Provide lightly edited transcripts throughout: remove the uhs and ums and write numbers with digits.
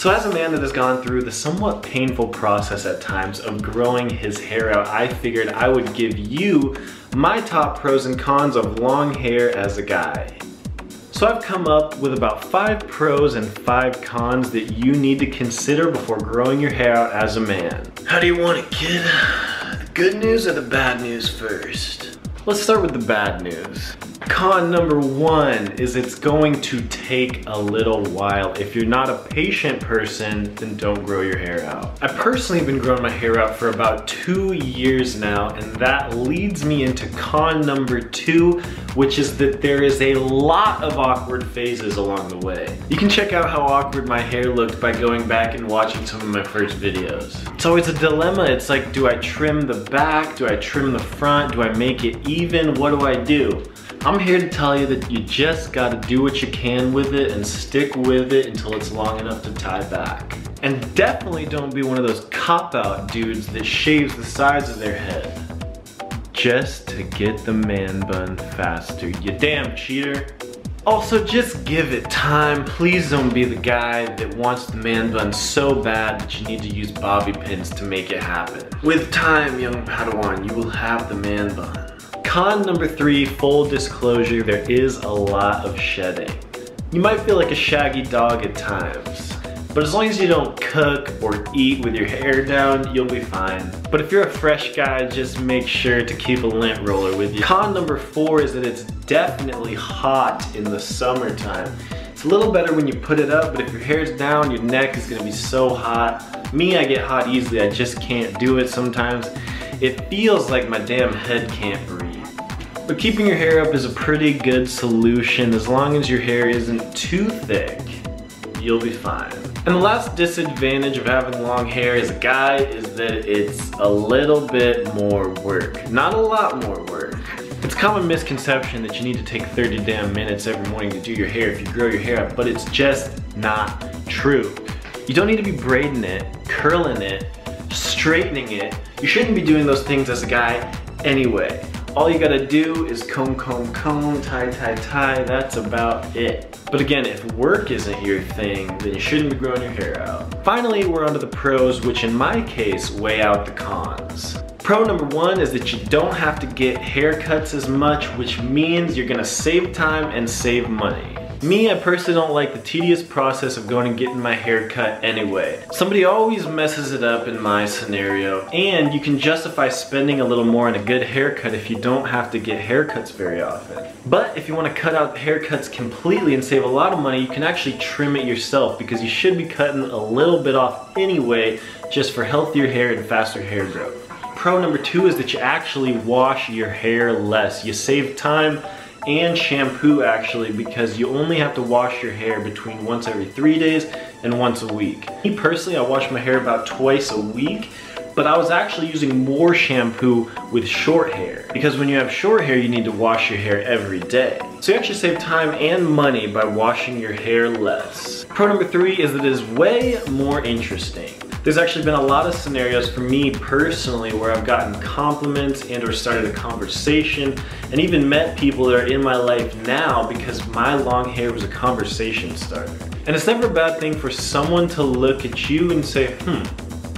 So as a man that has gone through the somewhat painful process at times of growing his hair out, I figured I would give you my top pros and cons of long hair as a guy. So I've come up with about 5 pros and 5 cons that you need to consider before growing your hair out as a man. How do you want it, kid? The good news or the bad news first? Let's start with the bad news. Con number 1 is it's going to take a little while. If you're not a patient person, then don't grow your hair out. I personally have been growing my hair out for about 2 years now, and that leads me into con number 2, which is that there is a lot of awkward phases along the way. You can check out how awkward my hair looked by going back and watching some of my first videos. It's always a dilemma. It's like, do I trim the back? Do I trim the front? Do I make it even? What do I do? I'm here to tell you that you just gotta do what you can with it and stick with it until it's long enough to tie back. And definitely don't be one of those cop-out dudes that shaves the sides of their head just to get the man bun faster, you damn cheater. Also, just give it time. Please don't be the guy that wants the man bun so bad that you need to use bobby pins to make it happen. With time, young Padawan, you will have the man bun. Con number 3, full disclosure, there is a lot of shedding. You might feel like a shaggy dog at times, but as long as you don't cook or eat with your hair down, you'll be fine. But if you're a fresh guy, just make sure to keep a lint roller with you. Con number 4 is that it's definitely hot in the summertime. It's a little better when you put it up, but if your hair's down, your neck is gonna be so hot. Me, I get hot easily, I just can't do it sometimes. It feels like my damn head can't breathe. But keeping your hair up is a pretty good solution as long as your hair isn't too thick. You'll be fine. And the last disadvantage of having long hair as a guy is that it's a little bit more work. Not a lot more work. It's a common misconception that you need to take 30 damn minutes every morning to do your hair if you grow your hair up, but it's just not true. You don't need to be braiding it, curling it, straightening it. You shouldn't be doing those things as a guy anyway. All you gotta do is comb, comb, comb, tie, tie, tie, that's about it. But again, if work isn't your thing, then you shouldn't be growing your hair out. Finally, we're onto the pros, which in my case, weigh out the cons. Pro number 1 is that you don't have to get haircuts as much, which means you're gonna save time and save money. Me, I personally don't like the tedious process of going and getting my hair cut anyway. Somebody always messes it up in my scenario, and you can justify spending a little more on a good haircut if you don't have to get haircuts very often. But if you want to cut out haircuts completely and save a lot of money, you can actually trim it yourself because you should be cutting a little bit off anyway, just for healthier hair and faster hair growth. Pro number 2 is that you actually wash your hair less. You save time and shampoo actually, because you only have to wash your hair between once every 3 days and once a week. Me personally, I wash my hair about twice a week, but I was actually using more shampoo with short hair, because when you have short hair, you need to wash your hair every day. So you actually save time and money by washing your hair less. Pro number 3 is that it is way more interesting. There's actually been a lot of scenarios for me personally where I've gotten compliments and or started a conversation and even met people that are in my life now because my long hair was a conversation starter. And it's never a bad thing for someone to look at you and say,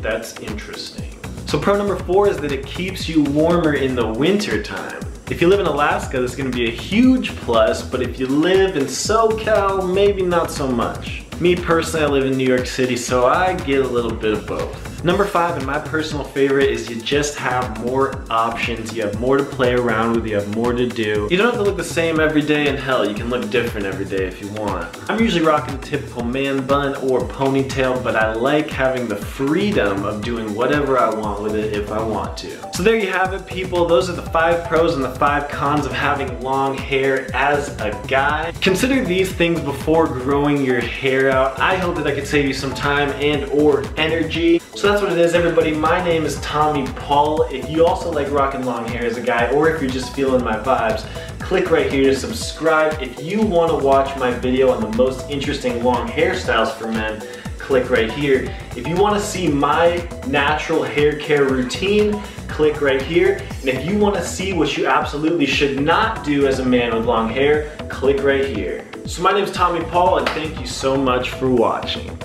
that's interesting. So pro number 4 is that it keeps you warmer in the winter time. If you live in Alaska, that's gonna be a huge plus, but if you live in SoCal, maybe not so much. Me personally, I live in New York City, so I get a little bit of both. Number 5, and my personal favorite, is you just have more options. You have more to play around with, you have more to do. You don't have to look the same every day, and hell, you can look different every day if you want. I'm usually rocking a typical man bun or ponytail, but I like having the freedom of doing whatever I want with it if I want to. So there you have it, people. Those are the 5 pros and the 5 cons of having long hair as a guy. Consider these things before growing your hair out. I hope that I could save you some time and or energy. So that's what it is, everybody. My name is Tommy Paul. If you also like rocking long hair as a guy, or if you're just feeling my vibes, click right here to subscribe. If you want to watch my video on the most interesting long hairstyles for men, click right here. If you want to see my natural hair care routine, click right here. And if you want to see what you absolutely should not do as a man with long hair, click right here. So my name is Tommy Paul, and thank you so much for watching.